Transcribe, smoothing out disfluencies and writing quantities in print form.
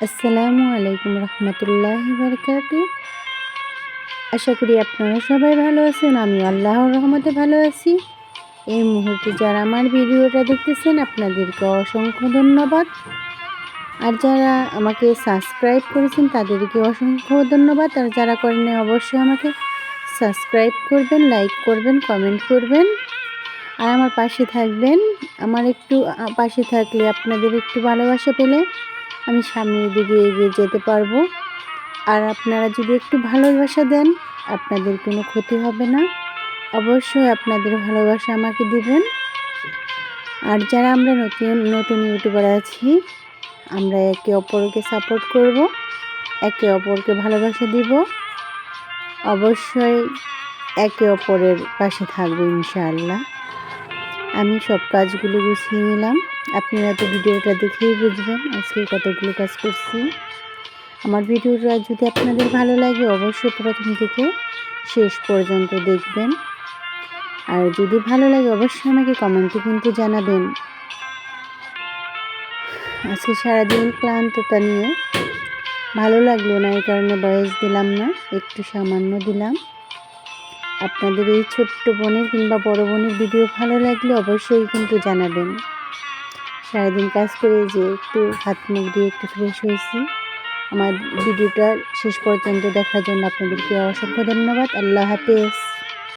আসসালামু আলাইকুম রহমতুল্লাহি বারকাতু। আশা করি আপনারা সবাই ভালো আছেন। আমি আল্লাহর রহমতে ভালো আছি। এই মুহূর্তে যারা আমার ভিডিওটা দেখতেছেন আপনাদেরকে অসংখ্য ধন্যবাদ। আর যারা আমাকে সাবস্ক্রাইব করেছেন তাদেরকে অসংখ্য ধন্যবাদ। আর যারা করেন নাই অবশ্যই আমাকে সাবস্ক্রাইব করবেন, লাইক করবেন, কমেন্ট করবেন আর আমার পাশে থাকবেন। আমার একটু পাশে থাকলে আপনাদের একটু ভালোবাসা পেলে আমি সামনের দিকে এগিয়ে যেতে পারবো। আর আপনারা যদি একটু ভালোবাসা দেন আপনাদের কোনো ক্ষতি হবে না। অবশ্যই আপনাদের ভালোবাসা আমাকে দিবেন। আর যারা আমরা নতুন নতুন ইউটিউবার আছি আমরা একে অপরকে সাপোর্ট করব, একে অপরকে ভালোবাসা দিব। অবশ্যই একে অপরের পাশে থাকবো ইনশাআল্লাহ। আমি সব কাজগুলো গুছিয়ে নিলাম। আপনারা তো ভিডিওটা দেখেই বুঝবেন আজকে কতগুলো কাজ করছি। আমার ভিডিওটা যদি আপনাদের ভালো লাগে অবশ্যই প্রথম থেকে শেষ পর্যন্ত দেখবেন। আর যদি ভালো লাগে অবশ্যই আমাকে কমেন্টে কিন্তু জানাবেন। আজকে সারাদিন ক্লান্ততা নিয়ে ভালো লাগলো না, এই কারণে ভয়েস দিলাম না, একটু সামান্য দিলাম। আপনাদের এই ছোট্ট বোনের কিংবা বড় বোনের ভিডিও ভালো লাগলে অবশ্যই কিন্তু জানাবেন। সারাদিন কাজ করে যে একটু হাত মুখ দিয়ে একটু ফ্রেশ হয়েছি। আমার ভিডিওটা শেষ পর্যন্ত দেখার জন্য আপনাদেরকে অসংখ্য ধন্যবাদ। আল্লাহ হাফেজ।